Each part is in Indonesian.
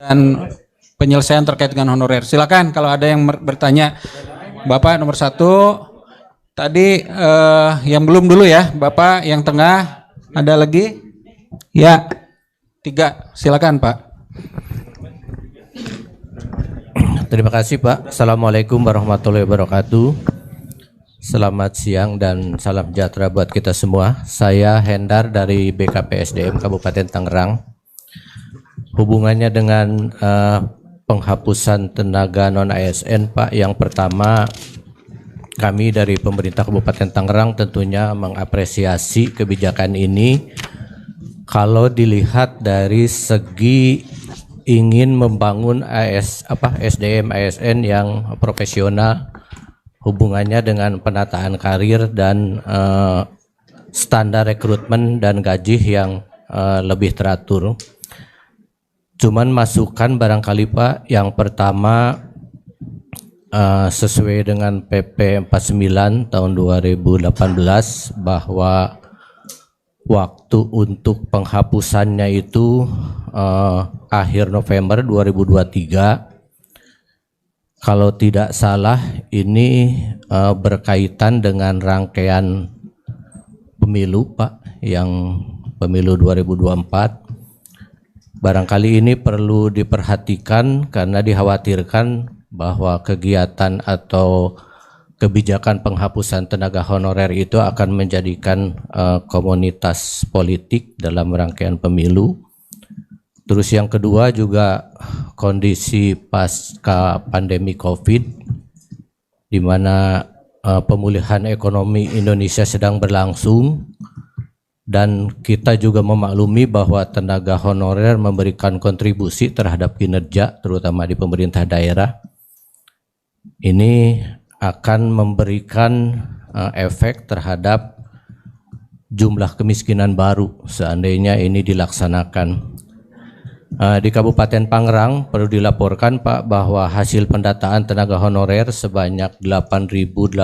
dan penyelesaian terkait dengan honorer. Silakan kalau ada yang bertanya. Bapak nomor 1. Tadi yang belum dulu ya, Bapak yang tengah. Ada lagi? Ya, 3. Silakan Pak. Terima kasih Pak. Assalamualaikum warahmatullahi wabarakatuh. Selamat siang dan salam sejahtera buat kita semua. Saya Hendar dari BKPSDM Kabupaten Tangerang. Hubungannya dengan penghapusan tenaga non-ASN Pak, yang pertama kami dari pemerintah Kabupaten Tangerang tentunya mengapresiasi kebijakan ini. Kalau dilihat dari segi ingin membangun SDM ASN yang profesional, hubungannya dengan penataan karir dan standar rekrutmen dan gaji yang lebih teratur. Cuman masukan barangkali Pak, yang pertama sesuai dengan PP 49 tahun 2018 bahwa waktu untuk penghapusannya itu akhir November 2023. Kalau tidak salah ini berkaitan dengan rangkaian pemilu Pak, yang pemilu 2024. Barangkali ini perlu diperhatikan karena dikhawatirkan bahwa kegiatan atau kebijakan penghapusan tenaga honorer itu akan menjadikan komunitas politik dalam rangkaian pemilu. Terus yang kedua juga kondisi pasca pandemi COVID, di mana pemulihan ekonomi Indonesia sedang berlangsung. Dan kita juga memaklumi bahwa tenaga honorer memberikan kontribusi terhadap kinerja, terutama di pemerintah daerah. Ini akan memberikan efek terhadap jumlah kemiskinan baru seandainya ini dilaksanakan. Di Kabupaten Tangerang perlu dilaporkan Pak bahwa hasil pendataan tenaga honorer sebanyak 8.836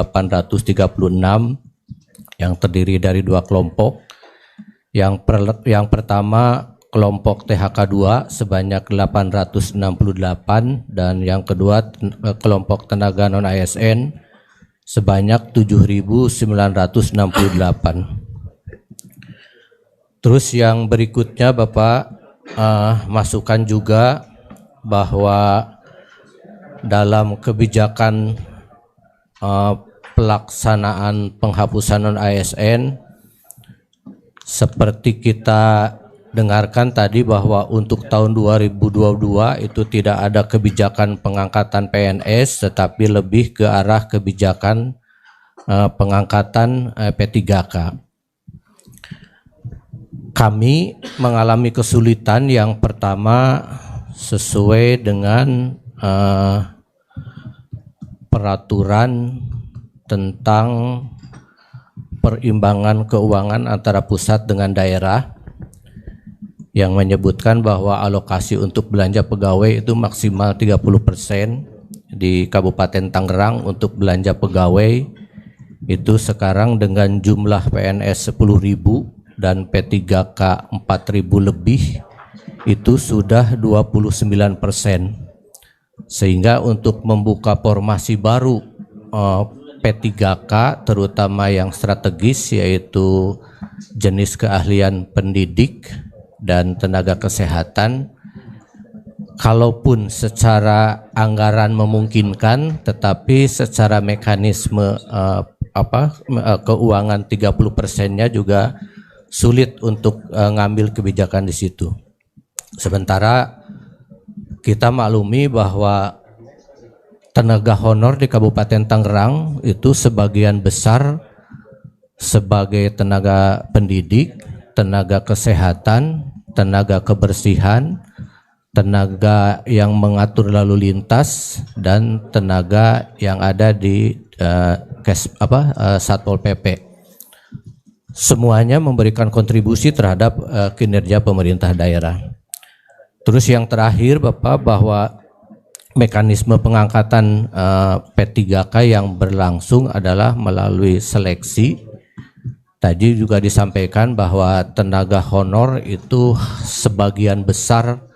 yang terdiri dari 2 kelompok. Yang pertama kelompok THK 2 sebanyak 868 dan yang kedua kelompok tenaga non ASN sebanyak 7.968. Terus yang berikutnya Bapak masukkan juga bahwa dalam kebijakan pelaksanaan penghapusan non ASN, seperti kita dengarkan tadi bahwa untuk tahun 2022 itu tidak ada kebijakan pengangkatan PNS, tetapi lebih ke arah kebijakan pengangkatan P3K. Kami mengalami kesulitan yang pertama sesuai dengan peraturan tentang perimbangan keuangan antara pusat dengan daerah yang menyebutkan bahwa alokasi untuk belanja pegawai itu maksimal 30%. Di Kabupaten Tangerang untuk belanja pegawai itu sekarang dengan jumlah PNS 10.000 dan P3K 4.000 lebih itu sudah 29%. Sehingga untuk membuka formasi baru P3K terutama yang strategis yaitu jenis keahlian pendidik dan tenaga kesehatan, kalaupun secara anggaran memungkinkan tetapi secara mekanisme keuangan 30%-nya juga sulit untuk ngambil kebijakan di situ. Sementara kita maklumi bahwa tenaga honor di Kabupaten Tangerang itu sebagian besar sebagai tenaga pendidik, tenaga kesehatan, tenaga kebersihan, tenaga yang mengatur lalu lintas, dan tenaga yang ada di Satpol PP. Semuanya memberikan kontribusi terhadap kinerja pemerintah daerah. Terus yang terakhir Bapak, bahwa mekanisme pengangkatan P3K yang berlangsung adalah melalui seleksi. Tadi juga disampaikan bahwa tenaga honor itu sebagian besar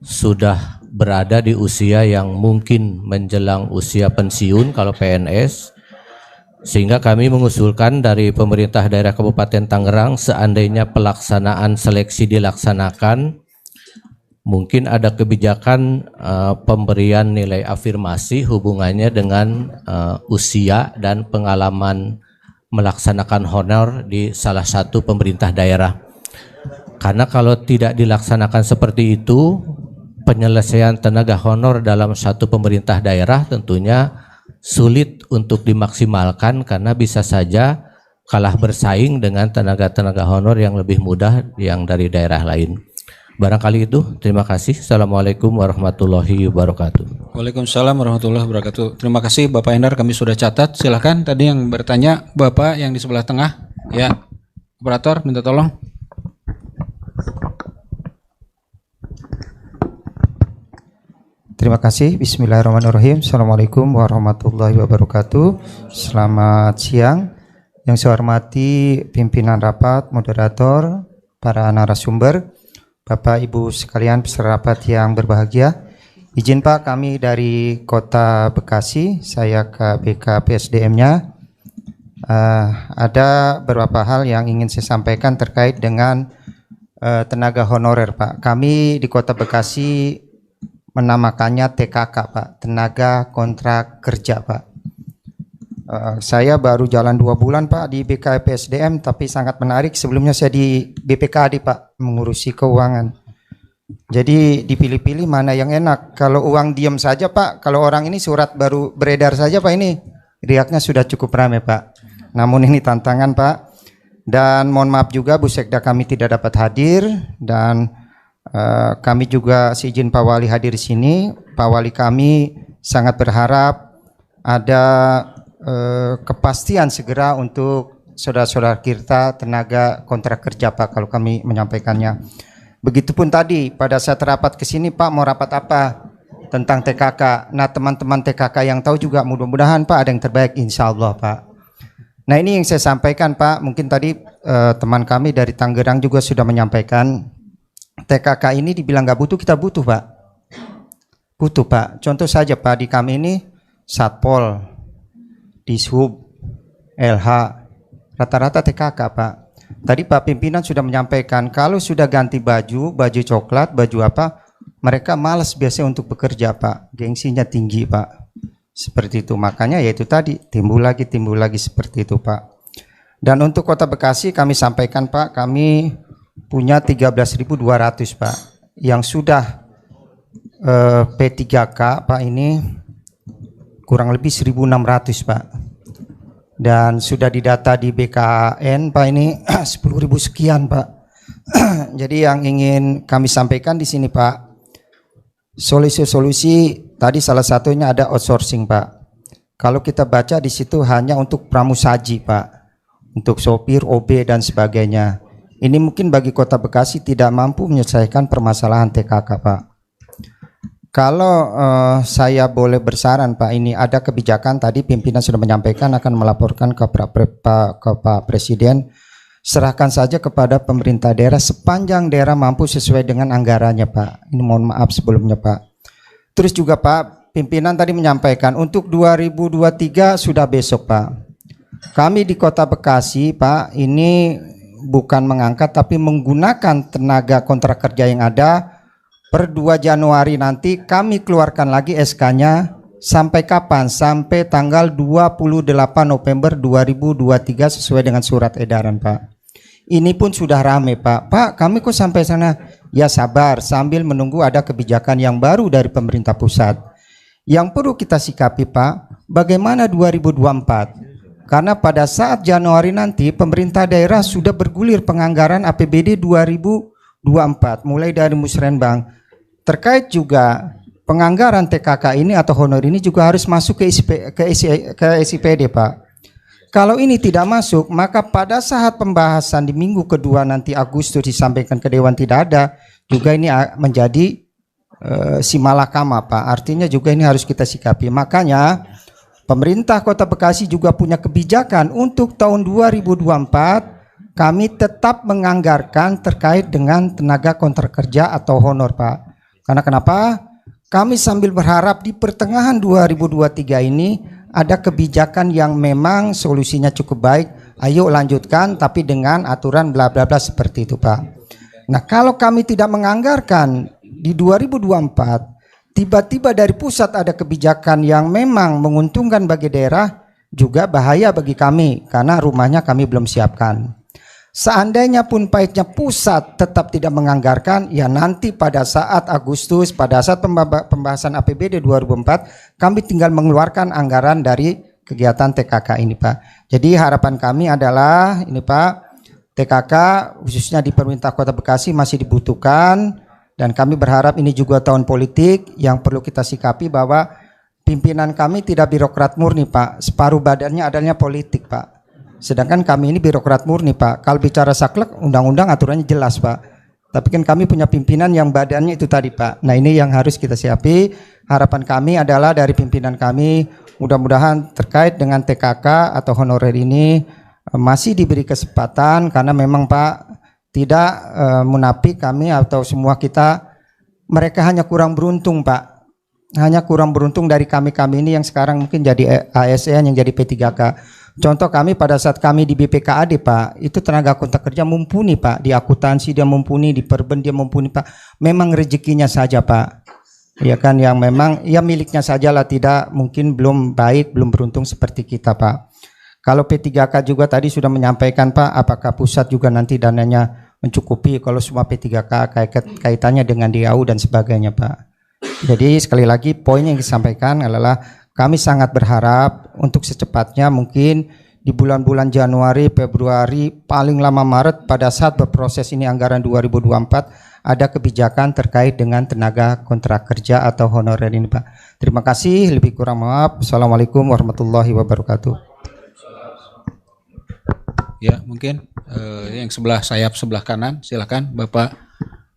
sudah berada di usia yang mungkin menjelang usia pensiun kalau PNS, sehingga kami mengusulkan dari pemerintah daerah Kabupaten Tangerang, seandainya pelaksanaan seleksi dilaksanakan, mungkin ada kebijakan pemberian nilai afirmasi hubungannya dengan usia dan pengalaman melaksanakan honor di salah satu pemerintah daerah. Karena kalau tidak dilaksanakan seperti itu, penyelesaian tenaga honor dalam satu pemerintah daerah tentunya sulit untuk dimaksimalkan karena bisa saja kalah bersaing dengan tenaga-tenaga honor yang lebih mudah yang dari daerah lain. Barangkali itu, terima kasih. Assalamualaikum warahmatullahi wabarakatuh. Waalaikumsalam warahmatullahi wabarakatuh. Terima kasih Bapak Endar, kami sudah catat. Silahkan tadi yang bertanya Bapak yang di sebelah tengah. Ya, operator minta tolong. Terima kasih. Bismillahirrahmanirrahim. Assalamualaikum warahmatullahi wabarakatuh. Selamat siang. Yang saya hormati pimpinan rapat, moderator, para narasumber, Bapak Ibu sekalian peserta rapat yang berbahagia. Izin Pak, kami dari Kota Bekasi, saya KBK PSDM-nya. Ada beberapa hal yang ingin saya sampaikan terkait dengan tenaga honorer Pak. Kami di Kota Bekasi menamakannya TKK Pak, tenaga kontrak kerja Pak. Saya baru jalan 2 bulan Pak di BKPSDM, tapi sangat menarik. Sebelumnya saya di BPKAD Pak, mengurusi keuangan. Jadi dipilih-pilih mana yang enak. Kalau uang diam saja Pak, kalau orang ini surat baru beredar saja Pak, ini riaknya sudah cukup ramai Pak. Namun ini tantangan Pak. Dan mohon maaf juga Bu Sekda kami tidak dapat hadir, dan kami juga seizin Pak Wali hadir di sini. Pak Wali kami sangat berharap ada kepastian segera untuk saudara-saudara kita tenaga kontrak kerja Pak, kalau kami menyampaikannya. Begitupun tadi pada saat rapat ke sini Pak, mau rapat apa tentang TKK. Nah teman-teman TKK yang tahu juga mudah-mudahan Pak ada yang terbaik insya Allah Pak. Nah ini yang saya sampaikan Pak. Mungkin tadi teman kami dari Tangerang juga sudah menyampaikan. TKK ini dibilang nggak butuh, kita butuh Pak. Butuh Pak. Contoh saja Pak, di kami ini Satpol, Dishub, LH, rata-rata TKK Pak. Tadi Pak pimpinan sudah menyampaikan kalau sudah ganti baju coklat, baju apa, mereka malas biasanya untuk bekerja Pak. Gengsinya tinggi Pak. Seperti itu. Makanya yaitu tadi timbul lagi seperti itu Pak. Dan untuk Kota Bekasi kami sampaikan Pak, kami punya 13.200 Pak, yang sudah P3K Pak ini kurang lebih 1.600 Pak, dan sudah didata di BKN Pak ini 10.000 sekian Pak. Jadi yang ingin kami sampaikan di sini Pak, solusi tadi salah satunya ada outsourcing Pak. Kalau kita baca di situ hanya untuk pramusaji Pak, untuk sopir, OB dan sebagainya. Ini mungkin bagi Kota Bekasi tidak mampu menyelesaikan permasalahan TKK Pak. Kalau saya boleh bersaran Pak, ini ada kebijakan tadi pimpinan sudah menyampaikan akan melaporkan ke Pak Presiden. Serahkan saja kepada pemerintah daerah sepanjang daerah mampu sesuai dengan anggarannya Pak. Ini mohon maaf sebelumnya Pak. Terus juga Pak, pimpinan tadi menyampaikan untuk 2023 sudah besok Pak. Kami di Kota Bekasi Pak ini bukan mengangkat tapi menggunakan tenaga kontrak kerja yang ada. Per 2 Januari nanti kami keluarkan lagi SK-nya sampai kapan? Sampai tanggal 28 November 2023 sesuai dengan surat edaran Pak. Ini pun sudah rame Pak. Pak kami kok sampai sana? Ya sabar sambil menunggu ada kebijakan yang baru dari pemerintah pusat. Yang perlu kita sikapi Pak, bagaimana 2024? Karena pada saat Januari nanti pemerintah daerah sudah bergulir penganggaran APBD 2024 mulai dari musrenbang. Terkait juga penganggaran TKK ini atau honor ini juga harus masuk ke SIPD Pak. Kalau ini tidak masuk, maka pada saat pembahasan di minggu kedua nanti Agustus disampaikan ke Dewan tidak ada, juga ini menjadi simalakama Pak. Artinya juga ini harus kita sikapi. Makanya pemerintah Kota Bekasi juga punya kebijakan untuk tahun 2024 kami tetap menganggarkan terkait dengan tenaga kontrak kerja atau honor Pak. Karena kenapa? Kami sambil berharap di pertengahan 2023 ini ada kebijakan yang memang solusinya cukup baik. Ayo lanjutkan, tapi dengan aturan bla bla bla seperti itu, Pak. Nah, kalau kami tidak menganggarkan di 2024, tiba-tiba dari pusat ada kebijakan yang memang menguntungkan bagi daerah, juga bahaya bagi kami karena rumahnya kami belum siapkan. Seandainya pun pahitnya pusat tetap tidak menganggarkan, ya nanti pada saat Agustus, pada saat pembahasan APBD 2004, kami tinggal mengeluarkan anggaran dari kegiatan TKK ini, Pak. Jadi harapan kami adalah ini, Pak, TKK khususnya di pemerintah Kota Bekasi masih dibutuhkan, dan kami berharap ini juga tahun politik yang perlu kita sikapi bahwa pimpinan kami tidak birokrat murni, Pak. Separuh badannya adanya politik, Pak. Sedangkan kami ini birokrat murni, Pak. Kalau bicara saklek, undang-undang aturannya jelas, Pak. Tapi kan kami punya pimpinan yang badannya itu tadi, Pak. Nah, ini yang harus kita siapi. Harapan kami adalah dari pimpinan kami, mudah-mudahan terkait dengan TKK atau honorer ini masih diberi kesempatan, karena memang, Pak, tidak munafik kami atau semua kita, mereka hanya kurang beruntung, Pak. Hanya kurang beruntung dari kami-kami ini yang sekarang mungkin jadi ASN, yang jadi P3K. Contoh kami pada saat kami di BPKAD, Pak, itu tenaga kontrak kerja mumpuni, Pak. Di akuntansi dia mumpuni, di perben dia mumpuni, Pak. Memang rezekinya saja, Pak. Ya kan, yang memang ya miliknya sajalah, tidak mungkin belum baik, belum beruntung seperti kita, Pak. Kalau P3K juga tadi sudah menyampaikan, Pak, apakah pusat juga nanti dananya mencukupi kalau semua P3K kaitannya dengan DAU dan sebagainya, Pak. Jadi sekali lagi poin yang disampaikan adalah kami sangat berharap untuk secepatnya mungkin di bulan-bulan Januari, Februari, paling lama Maret pada saat berproses ini anggaran 2024 ada kebijakan terkait dengan tenaga kontrak kerja atau honorer ini, Pak. Terima kasih, lebih kurang maaf. Assalamualaikum warahmatullahi wabarakatuh. Ya, mungkin yang sayap sebelah kanan, silakan Bapak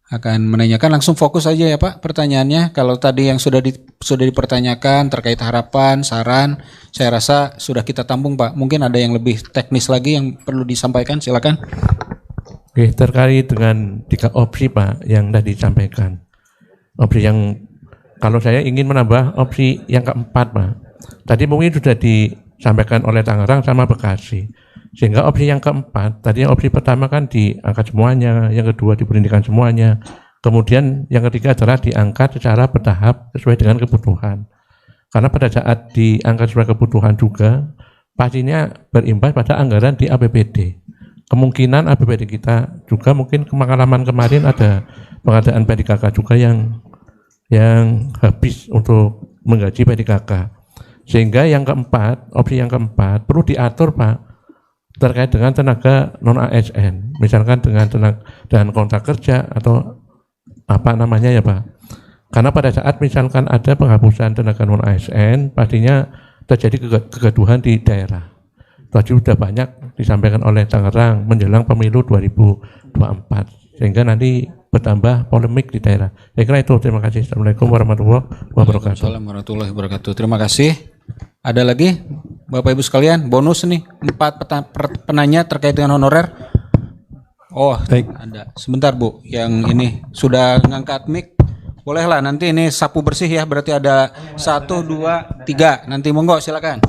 akan menanyakan. Langsung fokus aja ya, Pak, pertanyaannya. Kalau tadi yang sudah dipertanyakan terkait harapan, saran, saya rasa sudah kita tampung, Pak. Mungkin ada yang lebih teknis lagi yang perlu disampaikan, silakan. Oke, terkait dengan 3 opsi, Pak, yang tadi disampaikan. Opsi yang, kalau saya ingin menambah opsi yang keempat, Pak. Tadi mungkin sudah disampaikan oleh Tangerang sama Bekasi. Sehingga opsi yang keempat, tadi opsi pertama kan diangkat semuanya, yang kedua diberhentikan semuanya, kemudian yang ketiga adalah diangkat secara bertahap sesuai dengan kebutuhan. Karena pada saat diangkat sesuai kebutuhan juga, pastinya berimbas pada anggaran di APBD. Kemungkinan APBD kita juga mungkin pengalaman kemarin ada pengadaan PDKK juga yang habis untuk menggaji PDKK. Sehingga yang keempat, opsi yang keempat perlu diatur, Pak, terkait dengan tenaga non ASN, misalkan dengan kontrak kerja atau apa namanya ya, Pak. Karena pada saat misalkan ada penghapusan tenaga non ASN, pastinya terjadi kegaduhan di daerah. Tadi sudah banyak disampaikan oleh Tangerang menjelang pemilu 2024, sehingga nanti bertambah polemik di daerah. Saya kira itu. Terima kasih. Assalamualaikum warahmatullahi wabarakatuh. Waalaikumsalam warahmatullahi wabarakatuh. Terima kasih. Ada lagi Bapak Ibu sekalian, bonus nih 4 penanya terkait dengan honorer. Oh, baik. Ada. Sebentar, Bu, yang ini sudah ngangkat mic. Bolehlah nanti ini sapu bersih ya, berarti ada 1, 2, 3. Nanti monggo silakan.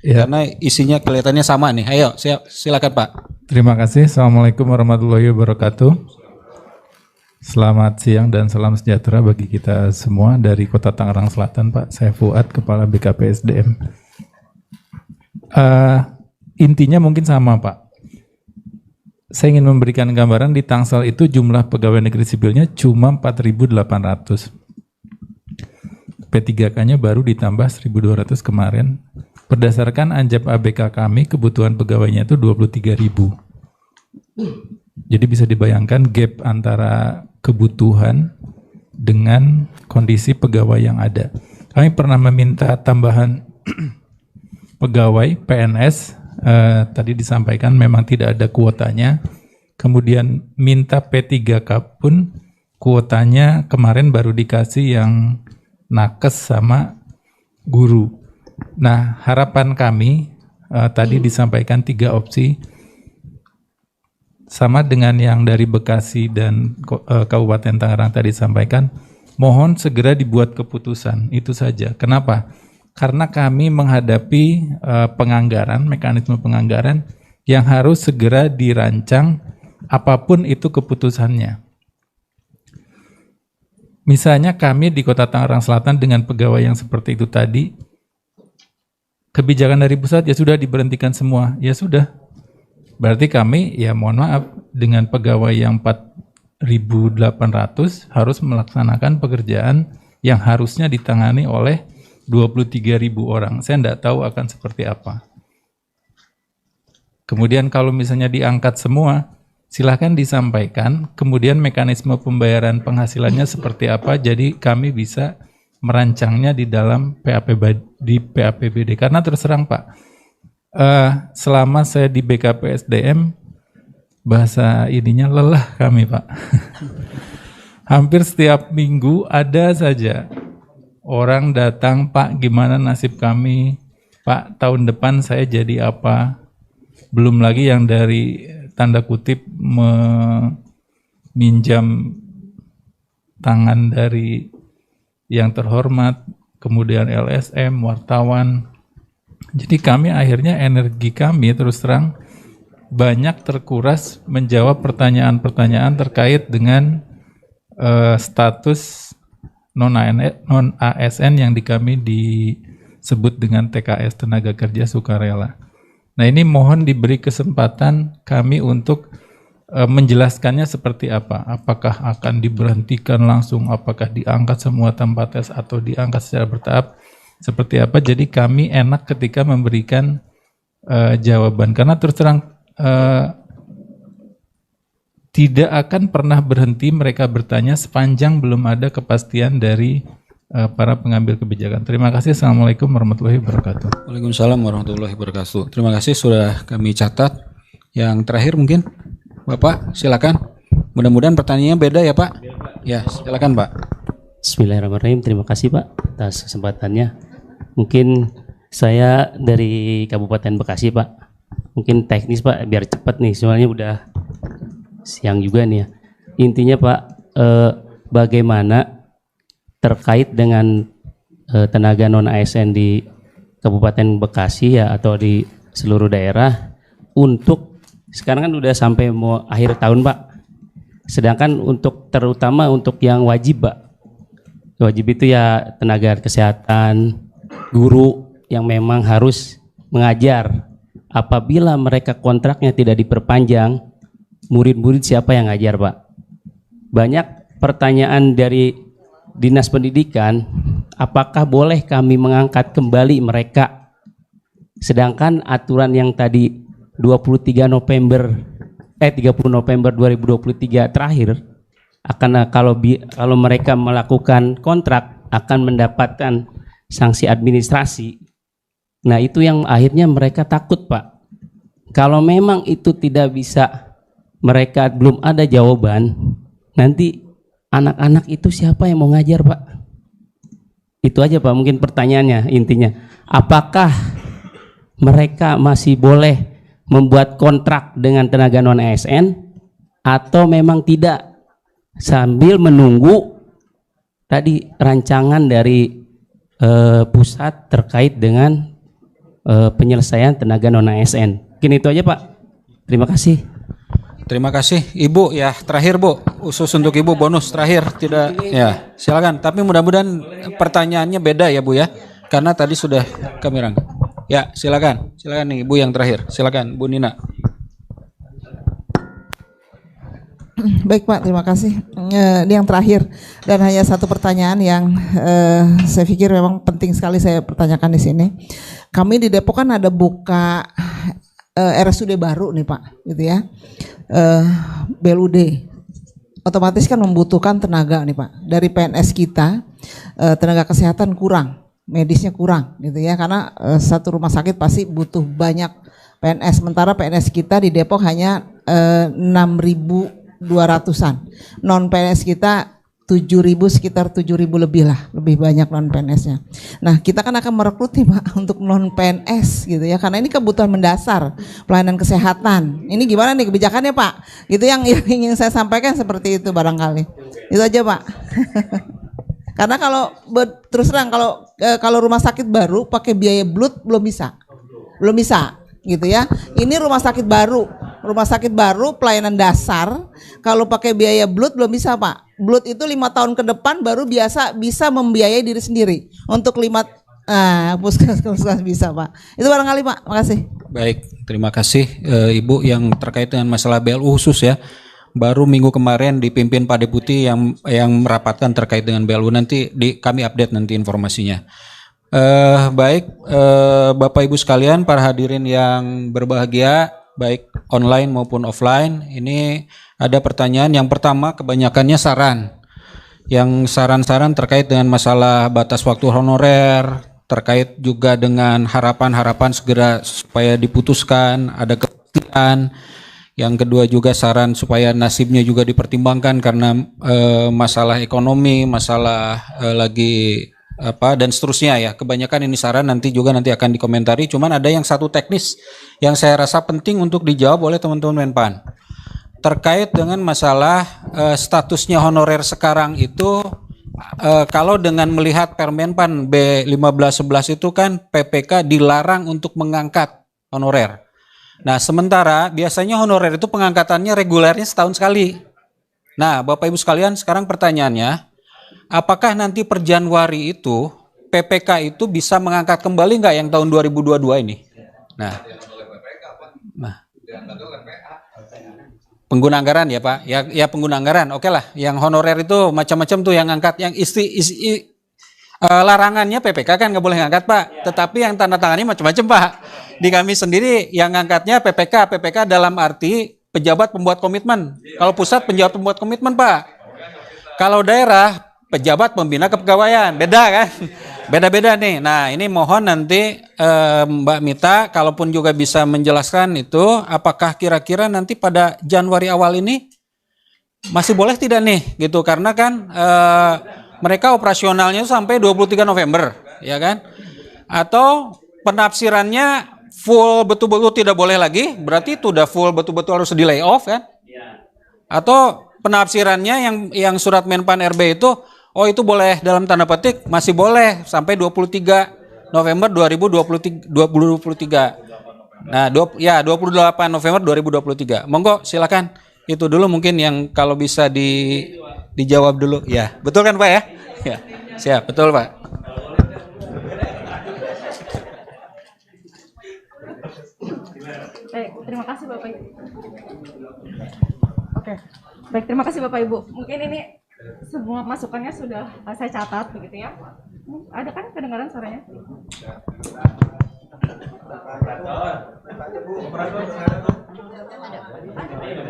Ya. Karena isinya kelihatannya sama nih. Ayo, silakan, Pak. Terima kasih. Assalamualaikum warahmatullahi wabarakatuh. Selamat siang dan salam sejahtera bagi kita semua dari Kota Tangerang Selatan, Pak. Saya Fuad, Kepala BKPSDM. Intinya mungkin sama, Pak. Saya ingin memberikan gambaran di Tangsel itu jumlah pegawai negeri sipilnya cuma 4.800. P3K-nya baru ditambah 1.200 kemarin. Berdasarkan Anjap ABK kami, kebutuhan pegawainya itu 23.000. Jadi bisa dibayangkan gap antara kebutuhan dengan kondisi pegawai yang ada. Kami pernah meminta tambahan pegawai PNS, tadi disampaikan memang tidak ada kuotanya. Kemudian minta P3K pun kuotanya kemarin baru dikasih yang nakes sama guru. Nah, harapan kami tadi disampaikan 3 opsi, sama dengan yang dari Bekasi dan Kabupaten Tangerang tadi disampaikan, mohon segera dibuat keputusan, itu saja. Kenapa? Karena kami menghadapi mekanisme penganggaran yang harus segera dirancang apapun itu keputusannya. Misalnya kami di Kota Tangerang Selatan dengan pegawai yang seperti itu tadi, kebijakan dari pusat ya sudah diberhentikan semua, ya sudah. Berarti kami ya mohon maaf dengan pegawai yang 4.800 harus melaksanakan pekerjaan yang harusnya ditangani oleh 23.000 orang. Saya tidak tahu akan seperti apa. Kemudian kalau misalnya diangkat semua, silakan disampaikan, kemudian mekanisme pembayaran penghasilannya seperti apa, jadi kami bisa merancangnya di dalam PAPBD. Karena terus terang Pak, selama saya di BKPSDM, bahasa ininya lelah kami Pak. Hampir setiap minggu ada saja orang datang, Pak gimana nasib kami, Pak tahun depan saya jadi apa. Belum lagi yang dari tanda kutip meminjam tangan dari yang terhormat, kemudian LSM, wartawan. Jadi kami akhirnya energi kami terus terang banyak terkuras menjawab pertanyaan-pertanyaan terkait dengan status non-ASN yang di kami disebut dengan TKS, Tenaga Kerja Sukarela. Nah ini mohon diberi kesempatan kami untuk menjelaskannya seperti apa. Apakah akan diberhentikan langsung, apakah diangkat semua tanpa tes atau diangkat secara bertahap, seperti apa. Jadi kami enak ketika memberikan jawaban. Karena terus terang tidak akan pernah berhenti mereka bertanya sepanjang belum ada kepastian dari para pengambil kebijakan. Terima kasih. Assalamualaikum warahmatullahi wabarakatuh. Waalaikumsalam warahmatullahi wabarakatuh. Terima kasih sudah kami catat. Yang terakhir mungkin Bapak silakan. Mudah-mudahan pertanyaannya beda ya Pak. Ya silakan Pak. Bismillahirrahmanirrahim. Terima kasih Pak atas kesempatannya. Mungkin saya dari Kabupaten Bekasi Pak. Mungkin teknis Pak biar cepat nih. Soalnya udah siang juga nih ya. Intinya Pak, bagaimana terkait dengan tenaga non ASN di Kabupaten Bekasi ya atau di seluruh daerah untuk sekarang kan udah sampai mau akhir tahun Pak. Sedangkan untuk terutama untuk yang wajib Pak. Wajib itu ya tenaga kesehatan, guru yang memang harus mengajar. Apabila mereka kontraknya tidak diperpanjang, murid-murid siapa yang ngajar Pak? Banyak pertanyaan dari Dinas Pendidikan, apakah boleh kami mengangkat kembali mereka? Sedangkan aturan yang tadi 30 November 2023 terakhir akan kalau mereka melakukan kontrak akan mendapatkan sanksi administrasi. Nah, itu yang akhirnya mereka takut, Pak. Kalau memang itu tidak bisa, mereka belum ada jawaban, nanti anak-anak itu siapa yang mau ngajar Pak? Itu aja Pak mungkin pertanyaannya intinya. Apakah mereka masih boleh membuat kontrak dengan tenaga non ASN atau memang tidak, sambil menunggu tadi rancangan dari pusat terkait dengan penyelesaian tenaga non ASN. Mungkin itu aja Pak. Terima kasih. Terima kasih Ibu ya, terakhir Bu, khusus untuk Ibu bonus terakhir tidak ya, silakan. Tapi mudah-mudahan pertanyaannya beda ya Bu ya, karena tadi sudah kami rangkum. Ya, silakan nih Ibu yang terakhir, silakan Bu Nina. Baik Pak, terima kasih. Ini yang terakhir dan hanya satu pertanyaan yang saya pikir memang penting sekali saya pertanyakan di sini. Kami di Depok kan ada buka RSUD baru nih Pak, gitu ya. BLUD otomatis kan membutuhkan tenaga nih Pak. Dari PNS kita tenaga kesehatan kurang, medisnya kurang gitu ya, karena satu rumah sakit pasti butuh banyak PNS. Sementara PNS kita di Depok hanya 6.200-an, non PNS kita 7.000, sekitar 7.000 lebih lah, lebih banyak non PNS-nya. Nah kita kan akan merekrut nih Pak untuk non PNS gitu ya, karena ini kebutuhan mendasar pelayanan kesehatan. Ini gimana nih kebijakannya Pak? Gitu yang ingin saya sampaikan seperti itu barangkali. Itu aja Pak. Karena kalau terus terang kalau rumah sakit baru pakai biaya blood belum bisa gitu ya. Ini rumah sakit baru pelayanan dasar. Kalau pakai biaya blood belum bisa Pak. Blood itu 5 tahun ke depan baru bisa membiayai diri sendiri. Untuk puskesmas bisa Pak. Itu barangkali Pak. Makasih. Baik, terima kasih Ibu yang terkait dengan masalah BLU khusus ya. Baru minggu kemarin dipimpin Pak Deputi yang merapatkan terkait dengan BLU, nanti kami update nanti informasinya. Baik, Bapak Ibu sekalian, para hadirin yang berbahagia, baik online maupun offline, ini ada pertanyaan. Yang pertama, kebanyakannya saran. Yang saran-saran terkait dengan masalah batas waktu honorer, terkait juga dengan harapan-harapan segera supaya diputuskan, ada kepastian. Yang kedua juga saran supaya nasibnya juga dipertimbangkan karena masalah ekonomi, masalah lagi dan seterusnya ya. Kebanyakan ini saran, nanti akan dikomentari. Cuman ada yang satu teknis yang saya rasa penting untuk dijawab oleh teman-teman Menpan. Terkait dengan masalah statusnya honorer sekarang itu, kalau dengan melihat Permenpan B1511 itu kan PPK dilarang untuk mengangkat honorer. Nah, sementara biasanya honorer itu pengangkatannya regulernya setahun sekali. Nah, Bapak Ibu sekalian, sekarang pertanyaannya, apakah nanti per Januari itu PPK itu bisa mengangkat kembali nggak yang tahun 2022 ini? Nah, pengguna anggaran ya Pak, ya pengguna anggaran, oke lah. Yang honorer itu macam-macam tuh yang angkat, yang larangannya PPK kan nggak boleh ngangkat Pak, tetapi yang tanda tangannya macam-macam Pak. Di kami sendiri yang ngangkatnya PPK dalam arti pejabat pembuat komitmen. Kalau pusat pejabat pembuat komitmen Pak. Kalau daerah pejabat pembina kepegawaian, beda kan? Beda-beda nih. Nah ini mohon nanti Mbak Mita, kalaupun juga bisa menjelaskan itu, apakah kira-kira nanti pada Januari awal ini masih boleh tidak nih gitu? Karena kan mereka operasionalnya sampai 23 November, ya kan? Atau penafsirannya full betul-betul tidak boleh lagi, berarti itu udah full betul-betul harus di layoff kan? Atau penafsirannya yang surat Menpan RB itu, oh itu boleh dalam tanda petik masih boleh sampai 23 November 2023. Nah, 28 November 2023. Monggo silakan. Itu dulu mungkin yang kalau bisa dijawab dulu. Ya, betul kan Pak ya? Ya, siap, betul Pak. Baik, terima kasih Bapak Ibu. Oke, baik terima kasih Bapak Ibu. Mungkin ini semua masukannya sudah saya catat begitu ya. Ada kan kedengaran suaranya?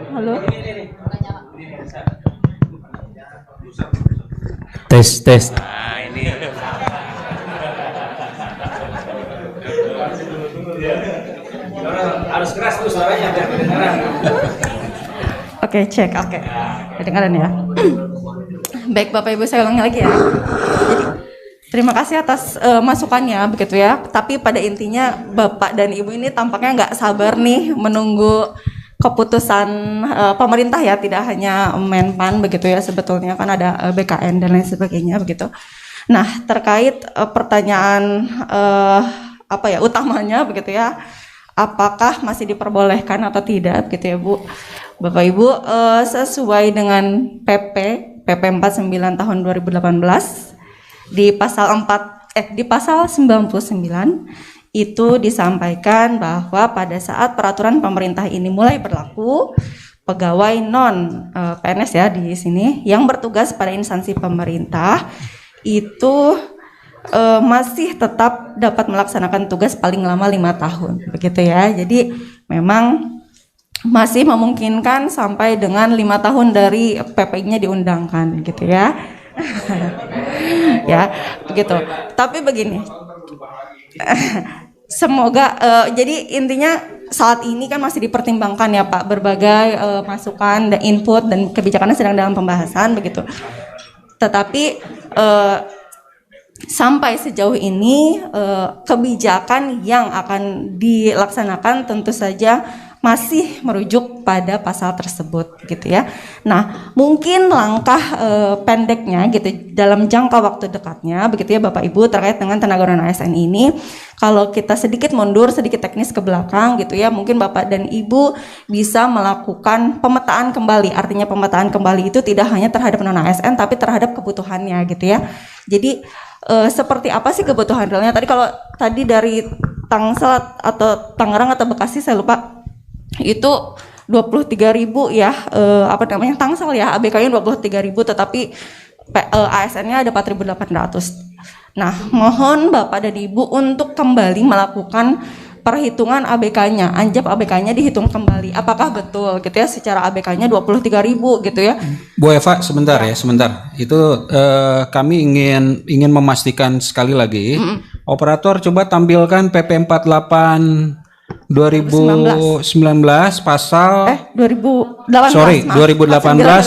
Halo. Tes. Nah, ini. Harus keras tuh suaranya biar kedengaran. Oke, cek. Oke. Kedengaran ya. Baik Bapak Ibu, saya ulangi lagi ya. Jadi terima kasih atas masukannya begitu ya. Tapi pada intinya Bapak dan Ibu ini tampaknya nggak sabar nih menunggu keputusan pemerintah ya, tidak hanya Menpan begitu ya, sebetulnya kan ada BKN dan lain sebagainya begitu. Nah, terkait pertanyaan utamanya begitu ya. Apakah masih diperbolehkan atau tidak gitu ya Bu. Bapak Ibu, sesuai dengan PP 49 tahun 2018 di pasal 99 itu disampaikan bahwa pada saat peraturan pemerintah ini mulai berlaku, pegawai non PNS ya di sini yang bertugas pada instansi pemerintah itu masih tetap dapat melaksanakan tugas paling lama 5 tahun begitu ya. Jadi memang masih memungkinkan sampai dengan 5 tahun dari PP-nya diundangkan gitu ya. Ya begitu. Tapi begini, semoga jadi intinya saat ini kan masih dipertimbangkan ya Pak, berbagai masukan dan input dan kebijakannya sedang dalam pembahasan begitu. Tetapi sampai sejauh ini kebijakan yang akan dilaksanakan tentu saja masih merujuk pada pasal tersebut gitu ya. Nah, mungkin langkah pendeknya gitu dalam jangka waktu dekatnya begitu ya Bapak Ibu terkait dengan tenaga non ASN ini, kalau kita sedikit mundur, sedikit teknis ke belakang gitu ya, mungkin Bapak dan Ibu bisa melakukan pemetaan kembali. Artinya pemetaan kembali itu tidak hanya terhadap non ASN tapi terhadap kebutuhannya gitu ya. Jadi seperti apa sih kebutuhan realnya? Tadi dari Tangsel atau Tangerang atau Bekasi saya lupa, itu 23.000 ya, Tangsel ya, ABK-nya 23.000 tetapi ASN-nya ada 4.800. Nah, mohon Bapak dan Ibu untuk kembali melakukan perhitungan ABK-nya, anjap ABK-nya dihitung kembali. Apakah betul gitu ya secara ABK-nya 23.000 gitu ya. Bu Eva, sebentar ya, sebentar. Itu kami ingin memastikan sekali lagi. Operator coba tampilkan PP 48 2019 pasal 2018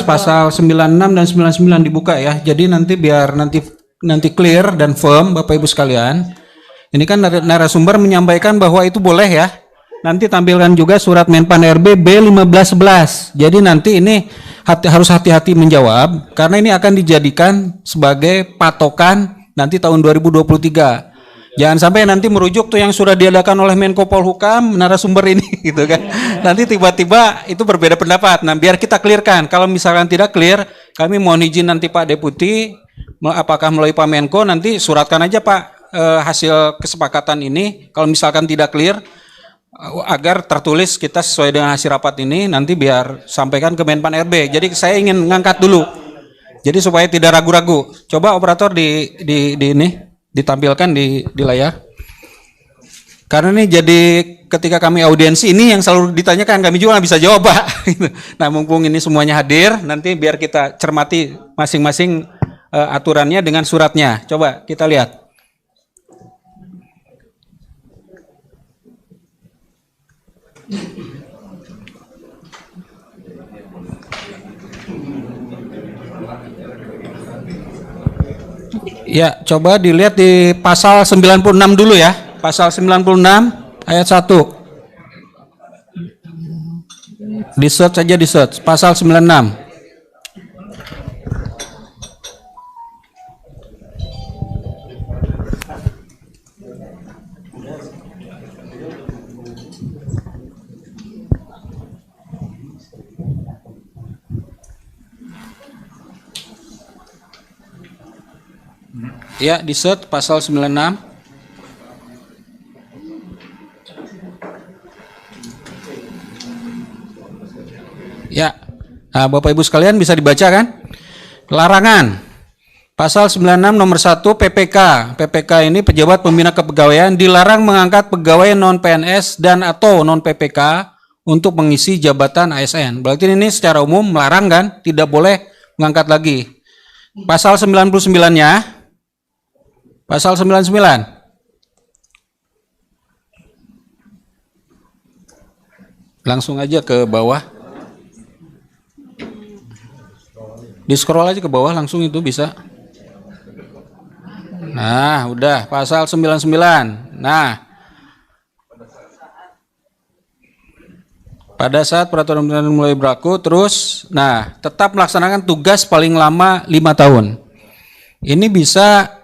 pasal 96 dan 99 dibuka ya. Jadi biar nanti clear dan firm Bapak Ibu sekalian. Ini kan narasumber menyampaikan bahwa itu boleh ya. Nanti tampilkan juga surat Menpan RB B1511. Jadi nanti ini harus hati-hati menjawab karena ini akan dijadikan sebagai patokan nanti tahun 2023. Jangan sampai nanti merujuk tuh yang sudah diadakan oleh Menko Polhukam narasumber ini gitu kan. Nanti tiba-tiba itu berbeda pendapat. Nah, biar kita clearkan. Kalau misalkan tidak clear, kami mohon izin nanti Pak Deputi apakah melalui Pak Menko nanti suratkan aja Pak hasil kesepakatan ini. Kalau misalkan tidak clear agar tertulis kita sesuai dengan hasil rapat ini nanti biar sampaikan ke Menpan RB. Jadi saya ingin mengangkat dulu. Jadi supaya tidak ragu-ragu. Coba operator di ini ditampilkan di layar. Karena ini jadi ketika kami audiensi ini yang selalu ditanyakan kami juga nggak bisa jawab Pak. Nah mumpung ini semuanya hadir nanti biar kita cermati masing-masing aturannya dengan suratnya. Coba kita lihat. Ya, coba dilihat di pasal 96 dulu ya. Pasal 96 ayat 1. Di search saja di search. Pasal 96. Ya, di search pasal 96. Ya. Nah, Bapak Ibu sekalian bisa dibaca kan? Larangan. Pasal 96 nomor 1 PPK. PPK ini pejabat pembina kepegawaian dilarang mengangkat pegawai non PNS dan atau non PPK untuk mengisi jabatan ASN. Berarti ini secara umum melarang kan? Tidak boleh mengangkat lagi. Pasal 99-nya Pasal 99. Langsung aja ke bawah. Di scroll aja ke bawah langsung itu bisa. Nah, udah pasal 99. Nah, pada saat peraturan mulai berlaku terus, nah, tetap melaksanakan tugas paling lama 5 tahun. Ini bisa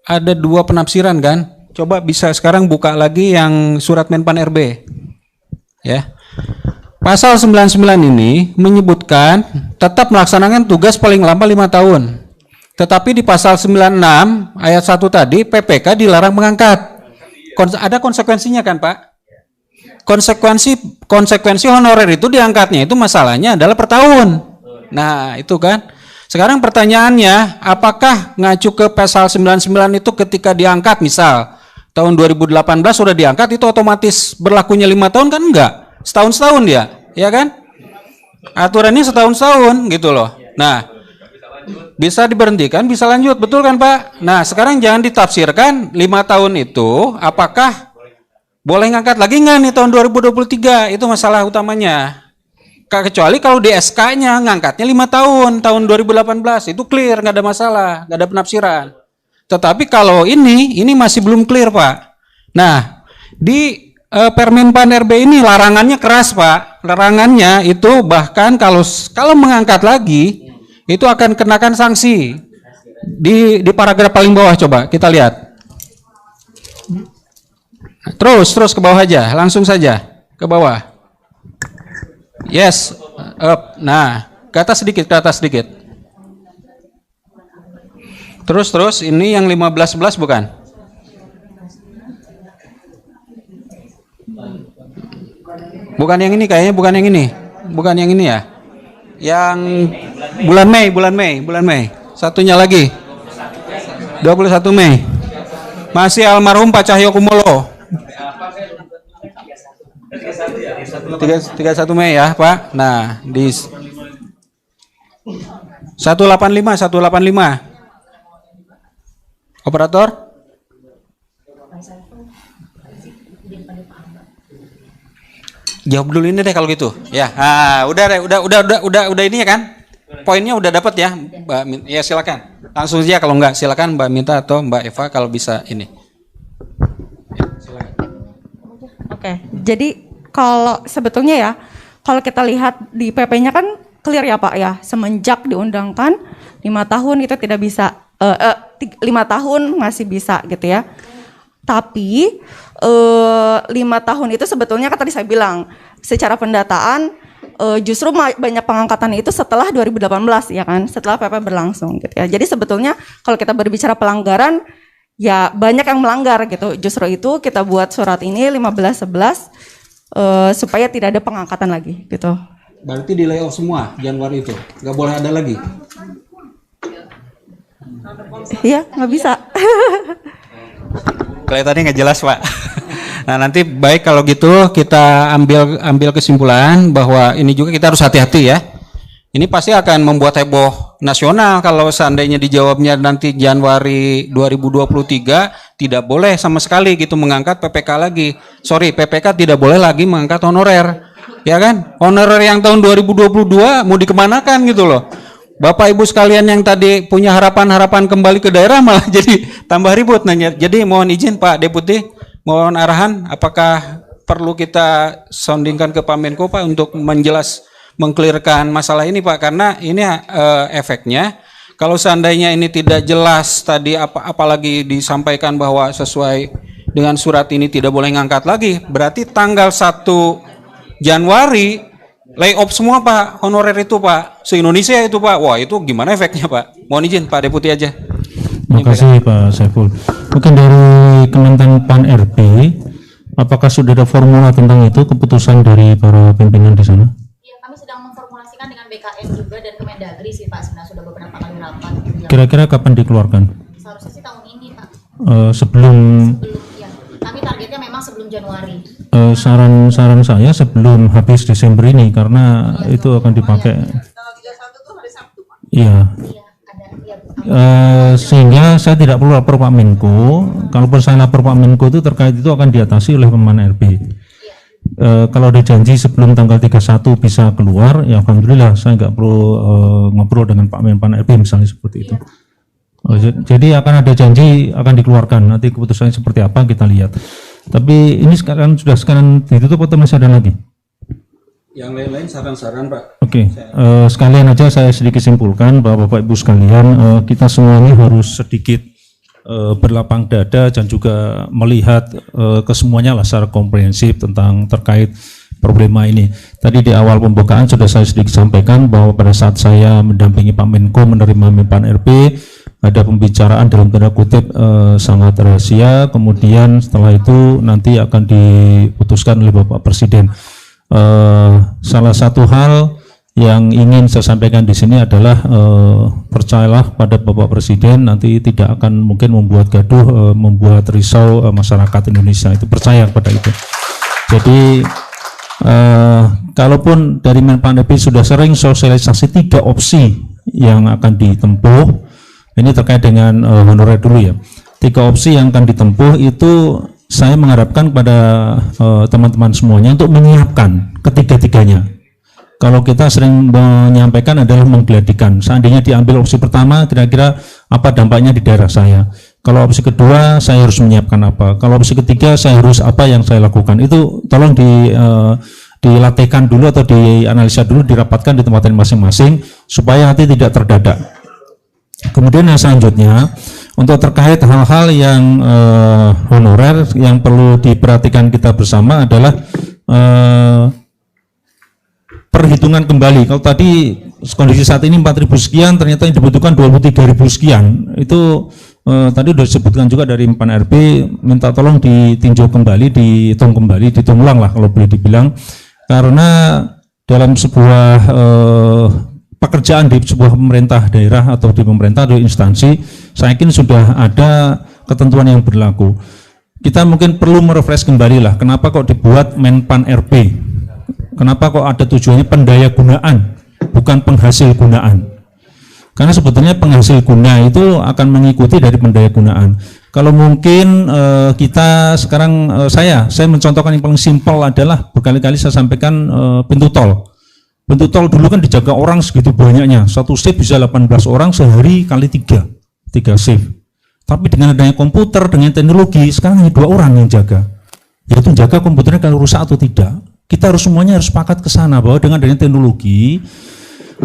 ada dua penafsiran kan? Coba bisa sekarang buka lagi yang surat Menpan RB. Ya. Pasal 99 ini menyebutkan tetap melaksanakan tugas paling lama 5 tahun. Tetapi di pasal 96 ayat 1 tadi PPK dilarang mengangkat. Ada konsekuensinya kan, Pak? Konsekuensi honorer itu diangkatnya itu masalahnya adalah per tahun. Nah, itu kan. Sekarang pertanyaannya, apakah ngacu ke pasal 99 itu ketika diangkat misal tahun 2018 sudah diangkat itu otomatis berlakunya 5 tahun kan enggak? Setahun-setahun dia, ya kan? Aturannya setahun-setahun gitu loh. Nah, bisa diberhentikan, bisa lanjut, betul kan Pak? Nah, sekarang jangan ditafsirkan 5 tahun itu apakah boleh ngangkat lagi enggak nih tahun 2023? Itu masalah utamanya. Kecuali kalau di SK-nya ngangkatnya 5 tahun 2018 itu clear, nggak ada masalah, nggak ada penafsiran. Tetapi kalau ini masih belum clear Pak. Nah, di Permen Pan RB ini larangannya keras, Pak. Larangannya itu bahkan kalau mengangkat lagi itu akan kenakan sanksi. Di paragraf paling bawah coba kita lihat. Terus ke bawah aja, langsung saja ke bawah. Yes, up. Nah, ke atas sedikit. Terus ini yang 15-11 bukan? Bukan yang ini kayaknya, bukan yang ini ya. Yang bulan Mei. Satunya lagi. 21 Mei. Masih almarhum Pak Cahyo Kumolo. 31 Mei ya, Pak. Nah, di 185. Operator? Jawab dulu ini deh kalau gitu. Ya, udah ini ya kan? Poinnya udah dapat ya, Mbak. Ya silakan. Langsung saja, kalau enggak silakan Mbak Minta atau Mbak Eva kalau bisa ini. Ya, silakan. Oke, jadi kalau sebetulnya ya, kalau kita lihat di PP-nya kan clear ya Pak ya, semenjak diundangkan 5 tahun itu tidak bisa, 5 tahun masih bisa gitu ya. Tapi 5 tahun itu sebetulnya kan tadi saya bilang, secara pendataan justru banyak pengangkatan itu setelah 2018 ya kan, setelah PP berlangsung gitu ya. Jadi sebetulnya kalau kita berbicara pelanggaran, ya banyak yang melanggar gitu. Justru itu kita buat surat ini 15-11 supaya tidak ada pengangkatan lagi gitu. Berarti di layoff semua Januari itu, nggak boleh ada lagi? Iya, nggak bisa. Kelihatannya nggak jelas, Pak. Nah, nanti baik kalau gitu kita ambil kesimpulan bahwa ini juga kita harus hati-hati ya. Ini pasti akan membuat heboh nasional kalau seandainya dijawabnya nanti Januari 2023 tidak boleh sama sekali gitu mengangkat PPK lagi. Sorry, PPK tidak boleh lagi mengangkat honorer. Ya kan? Honorer yang tahun 2022 mau dikemanakan gitu loh. Bapak Ibu sekalian yang tadi punya harapan-harapan kembali ke daerah malah jadi tambah ribut nanya. Jadi mohon izin Pak Deputi, mohon arahan apakah perlu kita soundingkan ke Pak Menko Pak untuk mengklirkan masalah ini Pak, karena ini efeknya kalau seandainya ini tidak jelas tadi apalagi disampaikan bahwa sesuai dengan surat ini tidak boleh ngangkat lagi, berarti tanggal 1 Januari layoff semua Pak, honorer itu Pak, se-Indonesia itu Pak. Wah itu gimana efeknya Pak? Mohon izin Pak Deputi aja. Terima kasih Pak Saiful. Mungkin dari Kementan Pan RB, apakah sudah ada formula tentang itu, keputusan dari para pimpinan di sana? Iya, kami sedang memformulasikan dengan BKN juga dan Kemendagri sih Pak, sebenarnya sudah beberapa kali rapat. Kira-kira kapan dikeluarkan? Seharusnya sih tahun ini Pak. Sebelum ya. Kami targetnya memang sebelum Januari. Saran saya sebelum habis Desember ini karena ya, itu akan dipakai. Tanggal 31 itu hari Sabtu Pak. Iya. Sehingga saya tidak perlu lapor Pak Menko. Kalaupun saya lapor Pak Menko itu terkait itu akan diatasi oleh Kemenpan RB. Kalau ada janji sebelum tanggal 31 bisa keluar, ya alhamdulillah saya nggak perlu ngobrol dengan Pak Menpan RB misalnya seperti itu. Jadi akan ada janji akan dikeluarkan, nanti keputusannya seperti apa kita lihat. Tapi ini sekarang sudah ditutup atau masih ada lagi? Yang lain-lain saran-saran Pak. Oke, sekalian aja saya sedikit simpulkan bahwa Bapak Ibu sekalian kita semua ini harus sedikit berlapang dada dan juga melihat kesemuanya lah secara komprehensif tentang terkait problema ini. Tadi di awal pembukaan sudah saya sedikit sampaikan bahwa pada saat saya mendampingi Pak Menko menerima Menpan RB, ada pembicaraan dalam tanda kutip sangat rahasia, kemudian setelah itu nanti akan diputuskan oleh Bapak Presiden. Salah satu hal yang ingin saya sampaikan di sini adalah percayalah pada Bapak Presiden, nanti tidak akan mungkin membuat gaduh, membuat risau masyarakat Indonesia, itu percaya pada itu. Jadi kalaupun dari Menpan RB sudah sering sosialisasi 3 opsi yang akan ditempuh. Ini terkait dengan honorer dulu ya. 3 opsi yang akan ditempuh itu saya mengharapkan kepada teman-teman semuanya untuk menyiapkan ketiga-tiganya. Kalau kita sering menyampaikan adalah menggeladikan. Seandainya diambil opsi pertama, kira-kira apa dampaknya di daerah saya. Kalau opsi kedua, saya harus menyiapkan apa? Kalau opsi ketiga, saya harus apa yang saya lakukan? Itu tolong dilatihkan dulu atau dianalisa dulu, dirapatkan di tempat masing-masing supaya nanti tidak terdadak. Kemudian yang selanjutnya, untuk terkait hal-hal yang honorer yang perlu diperhatikan kita bersama adalah perhitungan kembali. Kalau tadi kondisi saat ini 4.000 sekian, ternyata yang dibutuhkan 23.000 sekian. Itu tadi sudah disebutkan juga dari Pan RB, minta tolong ditinjau kembali, dihitung kembali, dihitung ulang lah kalau boleh dibilang. Karena dalam sebuah pekerjaan di sebuah pemerintah daerah atau di pemerintah atau instansi, saya yakin sudah ada ketentuan yang berlaku. Kita mungkin perlu merefresh kembali lah, kenapa kok dibuat Menpan RB? Kenapa kok ada tujuannya pendaya gunaan, bukan penghasil gunaan? Karena sebetulnya penghasil guna itu akan mengikuti dari pendaya gunaan. Kalau mungkin kita sekarang, saya mencontohkan yang paling simpel adalah berkali-kali saya sampaikan pintu tol. Pintu tol dulu kan dijaga orang segitu banyaknya, satu shift bisa 18 orang sehari kali 3 shift. Tapi dengan adanya komputer, dengan teknologi, sekarang hanya 2 orang yang jaga. Yaitu jaga komputernya kalau rusak atau tidak. Kita semuanya harus sepakat ke sana bahwa dengan adanya teknologi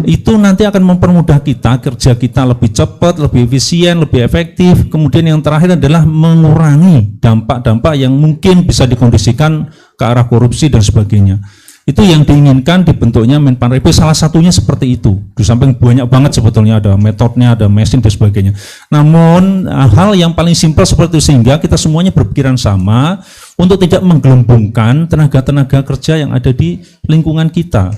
itu nanti akan mempermudah kita, kerja kita lebih cepat, lebih efisien, lebih efektif. Kemudian yang terakhir adalah mengurangi dampak-dampak yang mungkin bisa dikondisikan ke arah korupsi dan sebagainya. Itu yang diinginkan dibentuknya Menpan RB, salah satunya seperti itu. Di samping banyak banget sebetulnya, ada metodenya, ada mesin dan sebagainya. Namun hal yang paling simpel seperti itu, sehingga kita semuanya berpikiran sama untuk tidak menggelembungkan tenaga-tenaga kerja yang ada di lingkungan kita.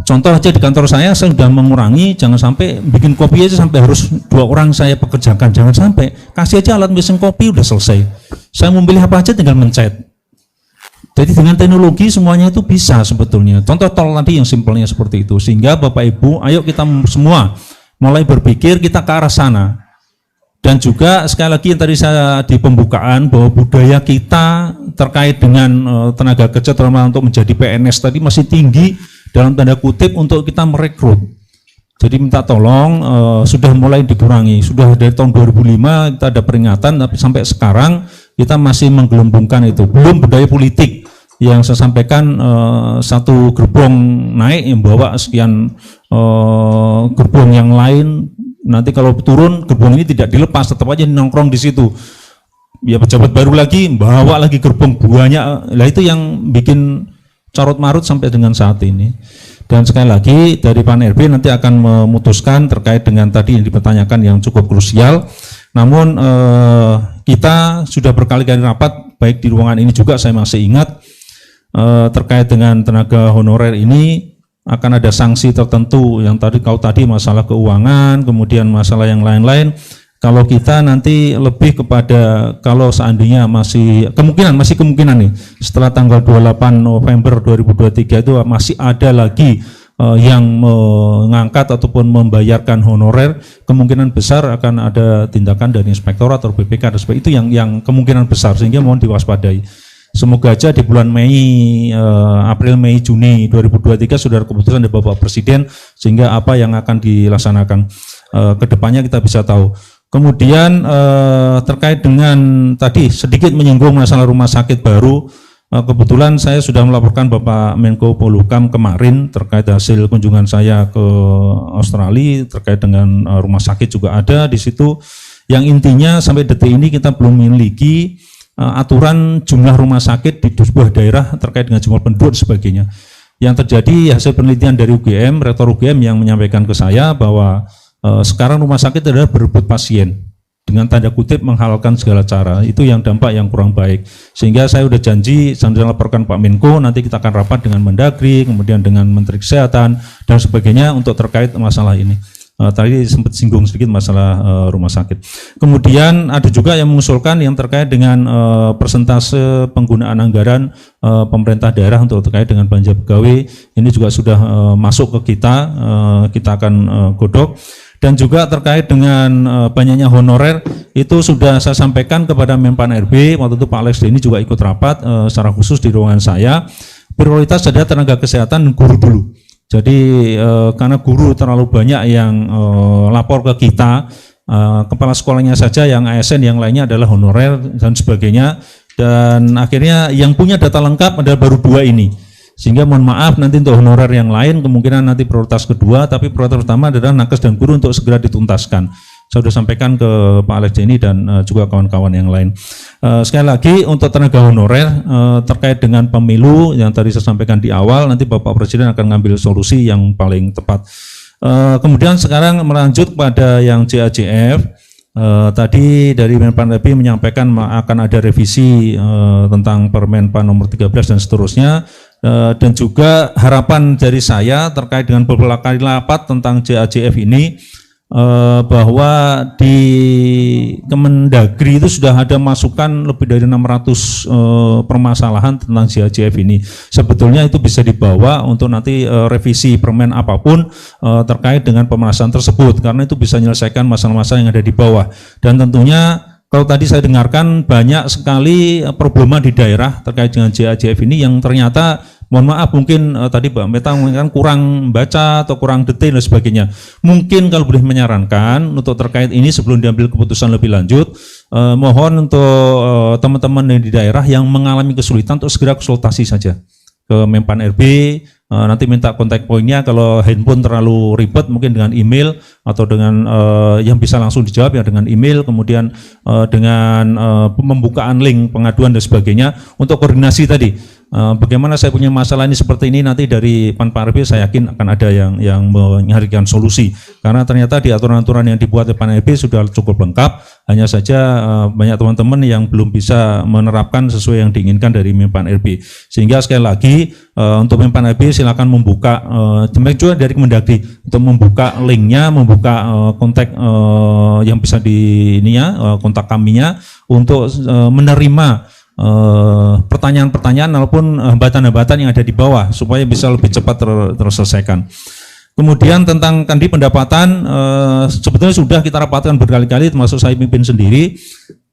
Contoh aja di kantor saya sudah mengurangi, jangan sampai bikin kopi aja sampai harus 2 orang saya pekerjakan, jangan sampai, kasih aja alat mesin kopi udah selesai. Saya mau pilih apa aja tinggal mencet. Jadi dengan teknologi semuanya itu bisa sebetulnya. Contoh tol tadi yang simpelnya seperti itu, sehingga Bapak Ibu, ayo kita semua mulai berpikir kita ke arah sana. Dan juga sekali lagi yang tadi saya di pembukaan bahwa budaya kita terkait dengan tenaga kerja terutama untuk menjadi PNS tadi masih tinggi dalam tanda kutip untuk kita merekrut. Jadi minta tolong sudah mulai dikurangi. Sudah dari tahun 2005 kita ada peringatan, tapi sampai sekarang kita masih menggelembungkan itu. Belum budaya politik yang saya sampaikan, satu gerbong naik yang bawa sekian gerbong yang lain. Nanti kalau turun gerbong ini tidak dilepas, tetap aja nongkrong di situ. Ya pejabat baru lagi bawa lagi gerbong banyak. Lah itu yang bikin carut marut sampai dengan saat ini. Dan sekali lagi dari Pan RB nanti akan memutuskan terkait dengan tadi yang dipertanyakan yang cukup krusial. Namun kita sudah berkali-kali rapat, baik di ruangan ini juga saya masih ingat, terkait dengan tenaga honorer ini akan ada sanksi tertentu yang tadi masalah keuangan, kemudian masalah yang lain-lain. Kalau kita nanti lebih kepada, kalau seandainya masih kemungkinan nih setelah tanggal 28 November 2023 itu masih ada lagi yang mengangkat ataupun membayarkan honorer, kemungkinan besar akan ada tindakan dari inspektorat atau BPK dan sebagainya. Itu yang kemungkinan besar, sehingga mohon diwaspadai. Semoga aja di bulan April, Mei, Juni 2023 sudah ada keputusan dari Bapak Presiden, sehingga apa yang akan dilaksanakan ke depannya kita bisa tahu. Kemudian terkait dengan tadi sedikit menyinggung masalah rumah sakit baru, kebetulan saya sudah melaporkan Bapak Menko Polhukam kemarin terkait hasil kunjungan saya ke Australia terkait dengan rumah sakit juga ada di situ. Yang intinya sampai detik ini kita belum memiliki aturan jumlah rumah sakit di sebuah daerah terkait dengan jumlah penduduk dan sebagainya. Yang terjadi hasil penelitian dari UGM, Rektor UGM yang menyampaikan ke saya bahwa sekarang rumah sakit adalah berebut pasien dengan tanda kutip menghalalkan segala cara. Itu yang dampak yang kurang baik. Sehingga saya sudah janji, saya laporkan Pak Menko, nanti kita akan rapat dengan Mendagri, kemudian dengan Menteri Kesehatan dan sebagainya untuk terkait masalah ini. Tadi sempat singgung sedikit masalah rumah sakit. Kemudian ada juga yang mengusulkan yang terkait dengan persentase penggunaan anggaran pemerintah daerah untuk terkait dengan belanja pegawai. Ini juga sudah masuk ke kita akan godok. Dan juga terkait dengan banyaknya honorer, itu sudah saya sampaikan kepada Menpan RB, waktu itu Pak Alex ini juga ikut rapat secara khusus di ruangan saya. Prioritas adalah tenaga kesehatan dan guru dulu. Jadi karena guru terlalu banyak yang lapor ke kita, kepala sekolahnya saja yang ASN, yang lainnya adalah honorer dan sebagainya. Dan akhirnya yang punya data lengkap adalah baru 2 ini. Sehingga mohon maaf nanti untuk honorer yang lain kemungkinan nanti prioritas kedua, tapi prioritas utama adalah nakes dan guru untuk segera dituntaskan. Saya sudah sampaikan ke Pak Alex Jenny dan juga kawan-kawan yang lain. Sekali lagi untuk tenaga honorer terkait dengan pemilu yang tadi saya sampaikan di awal, nanti Bapak Presiden akan ngambil solusi yang paling tepat. Kemudian sekarang melanjut pada yang JAJF. Tadi dari Menpan RB menyampaikan akan ada revisi tentang Permenpan nomor 13 dan seterusnya, dan juga harapan dari saya terkait dengan beberapa kali rapat tentang JAJF ini, bahwa di Kemendagri itu sudah ada masukan lebih dari 600 permasalahan tentang JAJF ini. Sebetulnya itu bisa dibawa untuk nanti revisi permen apapun terkait dengan pembahasan tersebut, karena itu bisa menyelesaikan masalah-masalah yang ada di bawah. Dan tentunya kalau tadi saya dengarkan banyak sekali problema di daerah terkait dengan JAJF ini yang ternyata mohon maaf mungkin tadi Mbak Meta mengatakan kurang baca atau kurang detail dan sebagainya. Mungkin kalau boleh menyarankan untuk terkait ini sebelum diambil keputusan lebih lanjut, mohon untuk teman-teman yang di daerah yang mengalami kesulitan untuk segera konsultasi saja ke Menpan RB, nanti minta kontak poinnya. Kalau handphone terlalu ribet mungkin dengan email, atau dengan yang bisa langsung dijawab ya dengan email, kemudian dengan pembukaan link pengaduan dan sebagainya untuk koordinasi tadi. Bagaimana saya punya masalah ini seperti ini, nanti dari Pan RB saya yakin akan ada yang mencarikan solusi, karena ternyata di aturan-aturan yang dibuat oleh Pan RB sudah cukup lengkap, hanya saja banyak teman-teman yang belum bisa menerapkan sesuai yang diinginkan dari Menpan RB. Sehingga sekali lagi untuk Menpan RB silakan membuka, juga dari Kemendagri untuk membuka linknya, membuka kontak yang bisa kontak kaminya untuk menerima pertanyaan-pertanyaan maupun hambatan-hambatan yang ada di bawah supaya bisa lebih cepat terselesaikan. Kemudian tentang kandi pendapatan, sebetulnya sudah kita rapatkan berkali-kali, termasuk saya pimpin sendiri,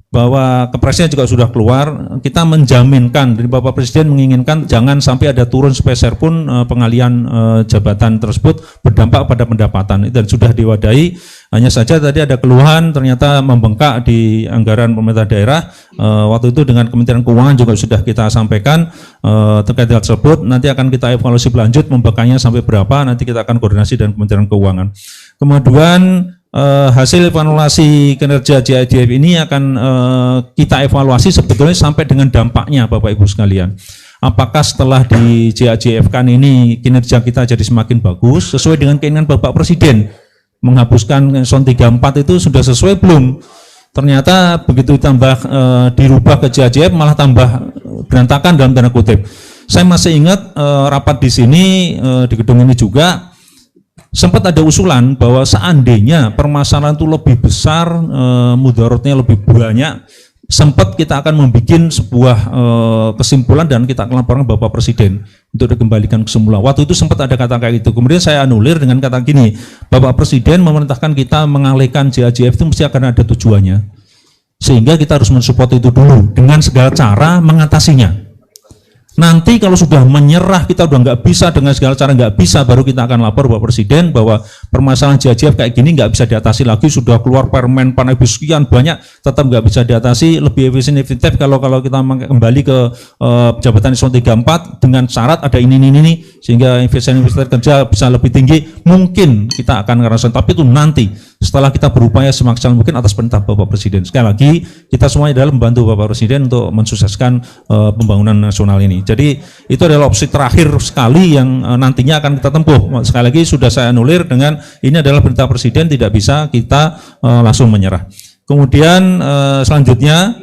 bahwa kepresnya juga sudah keluar. Kita menjaminkan dari Bapak Presiden menginginkan jangan sampai ada turun sepeser pun pengalian jabatan tersebut berdampak pada pendapatan, dan sudah diwadahi. Hanya saja tadi ada keluhan ternyata membengkak di anggaran pemerintah daerah. Waktu itu dengan Kementerian Keuangan juga sudah kita sampaikan terkait hal tersebut. Nanti akan kita evaluasi berlanjut membengkaknya sampai berapa, nanti kita akan koordinasi dengan Kementerian Keuangan. Kemudian hasil evaluasi kinerja JAJF ini akan kita evaluasi sebetulnya sampai dengan dampaknya Bapak Ibu sekalian. Apakah setelah di JAJF kan ini kinerja kita jadi semakin bagus sesuai dengan keinginan Bapak Presiden menghapuskan SON 34 itu sudah sesuai belum? Ternyata begitu tambah dirubah ke JAJF malah tambah berantakan dalam tanda kutip. Saya masih ingat rapat di sini di gedung ini juga sempat ada usulan bahwa seandainya permasalahan itu lebih besar, mudaratnya lebih banyak, sempat kita akan membuat sebuah kesimpulan dan kita akan laporkan Bapak Presiden untuk dikembalikan ke semula. Waktu itu sempat ada kata kayak gitu. Kemudian saya anulir dengan kata gini, Bapak Presiden memerintahkan kita mengalihkan JAJF itu mesti akan ada tujuannya. Sehingga kita harus mensupport itu dulu dengan segala cara mengatasinya. Nanti kalau sudah menyerah, kita udah nggak bisa, dengan segala cara nggak bisa, baru kita akan lapor Bapak Presiden bahwa permasalahan JAJF kayak gini nggak bisa diatasi lagi, sudah keluar permen Pan RB sekian banyak, tetap nggak bisa diatasi, lebih efektif kalau kita kembali ke jabatan SON 34 dengan syarat ada ini, sehingga efisiensi kerja bisa lebih tinggi, mungkin kita akan ngerasain, tapi itu nanti setelah kita berupaya semaksimal mungkin atas perintah Bapak Presiden. Sekali lagi, kita semuanya adalah membantu Bapak Presiden untuk mensukseskan pembangunan nasional ini. Jadi itu adalah opsi terakhir sekali yang nantinya akan kita tempuh. Sekali lagi sudah saya anulir dengan ini adalah perintah Presiden, tidak bisa kita langsung menyerah. Kemudian selanjutnya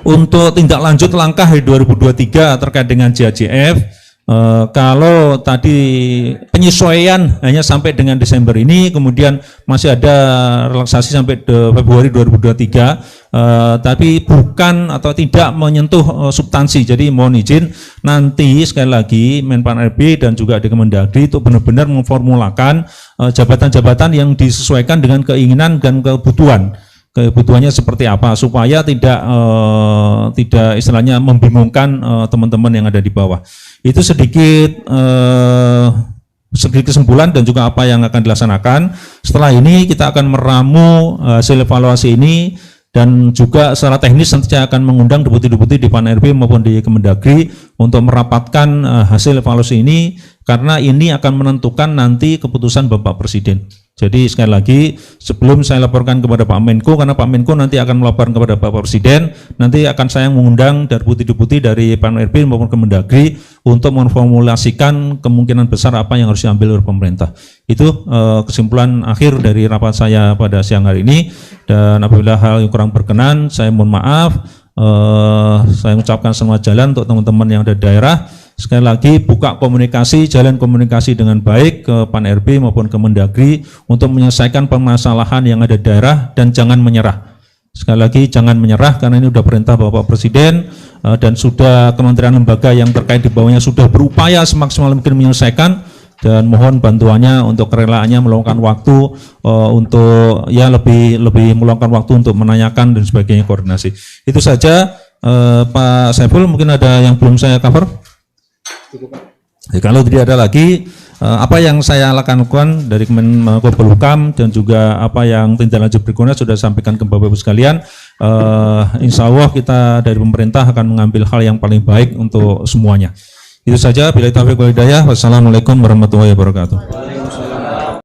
untuk tindak lanjut langkah di 2023 terkait dengan JAJF. Kalau tadi penyesuaian hanya sampai dengan Desember ini, kemudian masih ada relaksasi sampai Februari 2023, tapi bukan atau tidak menyentuh substansi. Jadi mohon izin nanti sekali lagi Menpan RB dan juga di Kemendagri itu benar-benar memformulakan jabatan-jabatan yang disesuaikan dengan keinginan dan kebutuhannya seperti apa, supaya tidak istilahnya membingungkan teman-teman yang ada di bawah. Itu sedikit segi kesimpulan dan juga apa yang akan dilaksanakan. Setelah ini kita akan meramu hasil evaluasi ini dan juga secara teknis nanti saya akan mengundang deputi-deputi di Pan-RB maupun di Kemendagri untuk merapatkan hasil evaluasi ini karena ini akan menentukan nanti keputusan Bapak Presiden. Jadi sekali lagi sebelum saya laporkan kepada Pak Menko, karena Pak Menko nanti akan melaporkan kepada Bapak Presiden, nanti akan saya mengundang deputi-deputi dari Pan-RB maupun Kemendagri untuk memformulasikan kemungkinan besar apa yang harus diambil oleh pemerintah. Itu kesimpulan akhir dari rapat saya pada siang hari ini, dan apabila hal yang kurang berkenan saya mohon maaf. Saya mengucapkan selamat jalan untuk teman-teman yang ada di daerah. Sekali lagi buka komunikasi, jalan komunikasi dengan baik ke Pan-RB maupun Kemendagri untuk menyelesaikan permasalahan yang ada di daerah dan jangan menyerah. Sekali lagi jangan menyerah karena ini sudah perintah Bapak Presiden dan sudah kementerian lembaga yang terkait di bawahnya sudah berupaya semaksimal mungkin menyelesaikan, dan mohon bantuannya untuk kerelaannya meluangkan waktu untuk ya lebih meluangkan waktu untuk menanyakan dan sebagainya, koordinasi. Itu saja Pak Saiful, mungkin ada yang belum saya cover? Jadi, kalau tidak ada lagi, apa yang saya lakukan dari Menko Polhukam dan juga apa yang tindak lanjut berikutnya sudah sampaikan ke Bapak Ibu sekalian. Insya Allah kita dari pemerintah akan mengambil hal yang paling baik untuk semuanya. Itu saja. Billahi taufiq wal hidayah. Wassalamualaikum warahmatullahi wabarakatuh.